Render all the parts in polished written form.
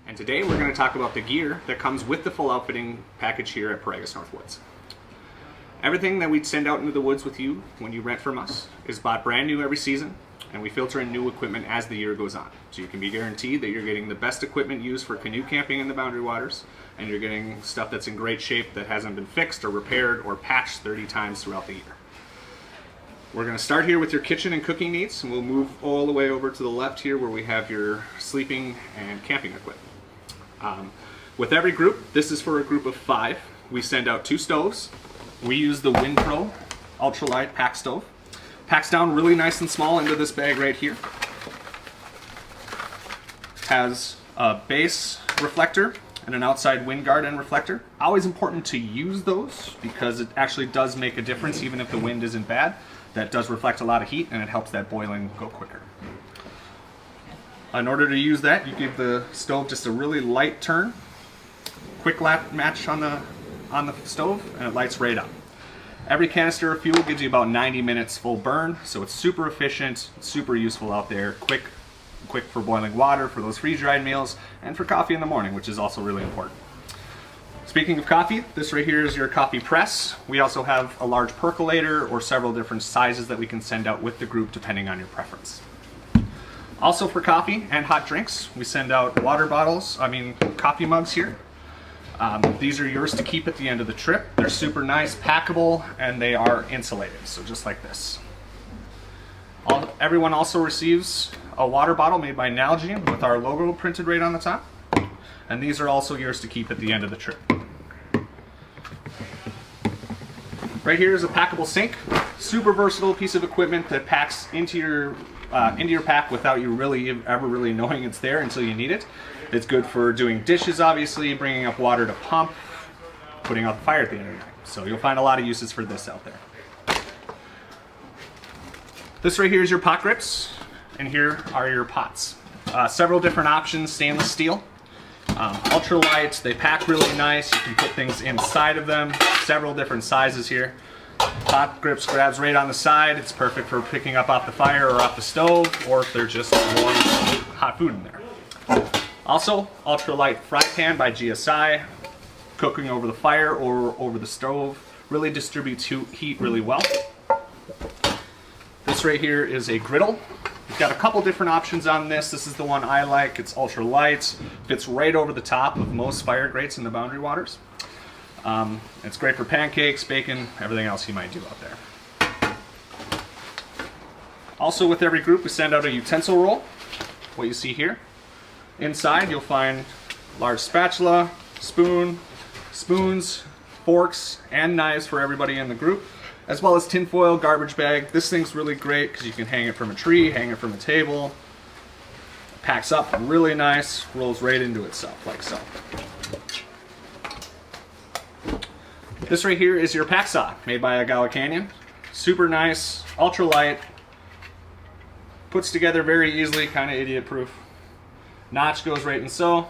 And today we're going to talk about the gear that comes with the full outfitting package here at Piragis Northwoods. Everything that we send out into the woods with you when you rent from us is bought brand new every season, and we filter in new equipment as the year goes on. So you can be guaranteed that you're getting the best equipment used for canoe camping in the Boundary Waters, and you're getting stuff that's in great shape that hasn't been fixed or repaired or patched 30 times throughout the year. We're going to start here with your kitchen and cooking needs, and we'll move all the way over to the left here where we have your sleeping and camping equipment. With every group, this is for a group of 5. We send out 2 stoves. We use the WinPro ultralight pack stove. Packs down really nice and small into this bag right here. Has a base reflector and an outside wind guard and reflector. Always important to use those because it actually does make a difference even if the wind isn't bad. That does reflect a lot of heat and it helps that boiling go quicker. In order to use that, you give the stove just a really light turn, quick lap match on the stove, and it lights right up. Every canister of fuel gives you about 90 minutes full burn, so it's super efficient, super useful out there, quick for boiling water, for those freeze-dried meals, and for coffee in the morning, which is also really important. Speaking of coffee, this right here is your coffee press. We also have a large percolator or several different sizes that we can send out with the group depending on your preference. Also for coffee and hot drinks, we send out coffee mugs here. These are yours to keep at the end of the trip. They're super nice, packable, and they are insulated, so just like this. Everyone also receives a water bottle made by Nalgene with our logo printed right on the top. And these are also yours to keep at the end of the trip. Right here is a packable sink. Super versatile piece of equipment that packs into your pack without you ever really knowing it's there until you need it. It's good for doing dishes, obviously, bringing up water to pump, putting out the fire at the end of the night. So you'll find a lot of uses for this out there. This right here is your pot grips, and here are your pots. Several different options, stainless steel. Ultralight, they pack really nice. You can put things inside of them. Several different sizes here. Pot grips grabs right on the side. It's perfect for picking up off the fire or off the stove, or if they're just warm hot food in there. Also, ultralight fry pan by GSI. Cooking over the fire or over the stove. Really distributes heat really well. This right here is a griddle. We've got a couple different options on this. This is the one I like. It's ultralight. Fits right over the top of most fire grates in the Boundary Waters. It's great for pancakes, bacon, everything else you might do out there. Also with every group we send out a utensil roll, what you see here. Inside you'll find large spatula, spoons, forks, and knives for everybody in the group, as well as tinfoil, garbage bag. This thing's really great because you can hang it from a tree, hang it from a table. It packs up really nice, rolls right into itself like so. This right here is your pack saw made by Agawa Canyon. Super nice, ultra light, puts together very easily, kind of idiot proof. Notch goes right in so,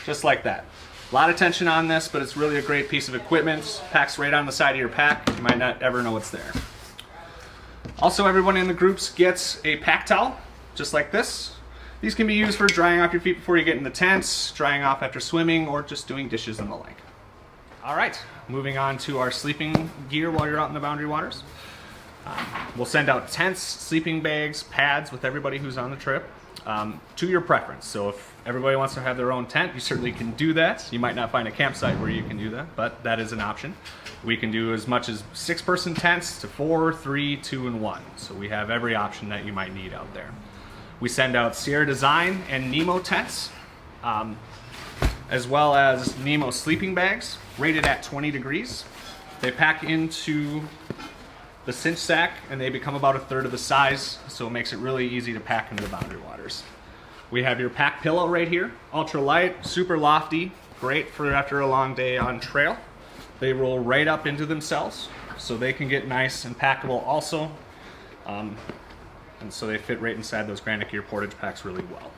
just like that. A lot of tension on this, but it's really a great piece of equipment. Packs right on the side of your pack. You might not ever know it's there. Also, everyone in the groups gets a pack towel, just like this. These can be used for drying off your feet before you get in the tents, drying off after swimming, or just doing dishes and the like. All right, moving on to our sleeping gear while you're out in the Boundary Waters. We'll send out tents, sleeping bags, pads with everybody who's on the trip to your preference. So if everybody wants to have their own tent, you certainly can do that. You might not find a campsite where you can do that, but that is an option. We can do as much as 6-person tents to 4, 3, 2, and 1. So we have every option that you might need out there. We send out Sierra Design and Nemo tents, as well as Nemo sleeping bags, rated at 20 degrees. They pack into the cinch sack and they become about 1/3 of the size, so it makes it really easy to pack into the Boundary Waters. We have your pack pillow right here, ultra light, super lofty, great for after a long day on trail. They roll right up into themselves, so they can get nice and packable also. And so they fit right inside those Granite Gear portage packs really well.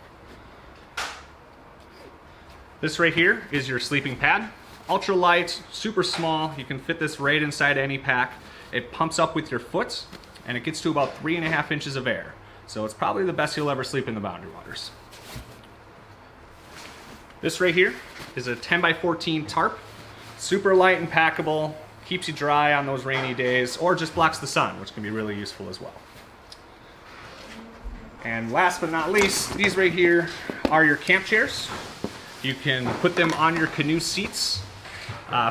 This right here is your sleeping pad. Ultra light, super small. You can fit this right inside any pack. It pumps up with your foot and it gets to about 3.5 inches of air. So it's probably the best you'll ever sleep in the Boundary Waters. This right here is a 10 by 14 tarp. Super light and packable, keeps you dry on those rainy days, or just blocks the sun, which can be really useful as well. And last but not least, these right here are your camp chairs. You can put them on your canoe seats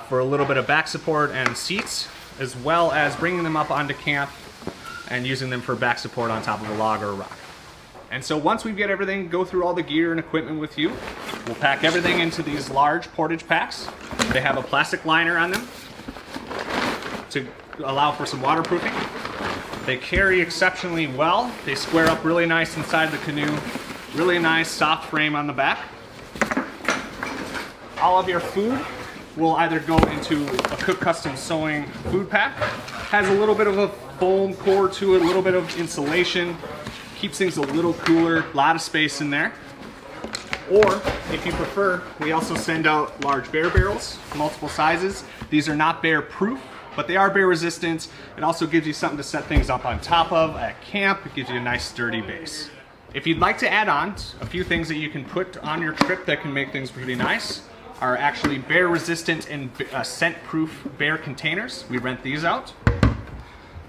for a little bit of back support and seats, as well as bringing them up onto camp and using them for back support on top of a log or a rock. And so once we get everything, go through all the gear and equipment with you, we'll pack everything into these large portage packs. They have a plastic liner on them to allow for some waterproofing. They carry exceptionally well. They square up really nice inside the canoe. Really nice soft frame on the back. All of your food will either go into a Cook Custom Sewing food pack. Has a little bit of a foam core to it, a little bit of insulation. Keeps things a little cooler, a lot of space in there. Or, if you prefer, we also send out large bear barrels, multiple sizes. These are not bear proof, but they are bear resistant. It also gives you something to set things up on top of at camp. It gives you a nice sturdy base. If you'd like to add on a few things that you can put on your trip that can make things pretty nice, are actually bear resistant and scent proof bear containers. We rent these out.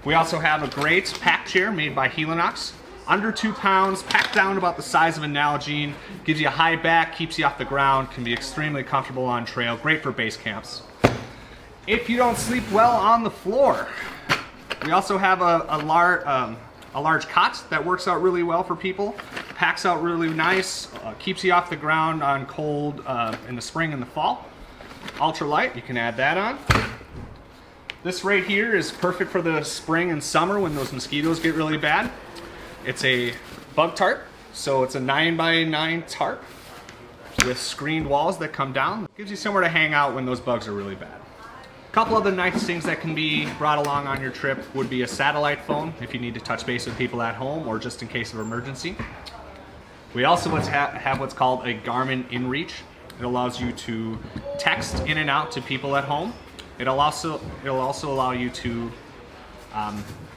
We also have a great pack chair made by Helinox. Under 2 pounds, packed down about the size of a Nalgene, gives you a high back, keeps you off the ground, can be extremely comfortable on trail, great for base camps. If you don't sleep well on the floor, we also have a large cot that works out really well for people, packs out really nice, keeps you off the ground on cold in the spring and the fall. Ultra light, you can add that on. This right here is perfect for the spring and summer when those mosquitoes get really bad. It's a bug tarp, so it's a 9 by 9 tarp with screened walls that come down. It gives you somewhere to hang out when those bugs are really bad. A couple other nice things that can be brought along on your trip would be a satellite phone if you need to touch base with people at home or just in case of emergency. We also have what's called a Garmin InReach. It allows you to text in and out to people at home. It'll also allow you to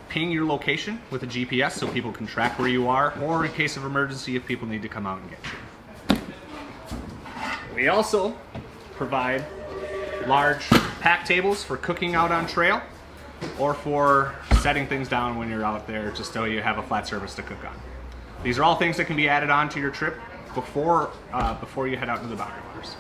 ping your location with a GPS so people can track where you are, or in case of emergency if people need to come out and get you. We also provide large pack tables for cooking out on trail or for setting things down when you're out there just so you have a flat surface to cook on. These are all things that can be added on to your trip before you head out into the boundary waters.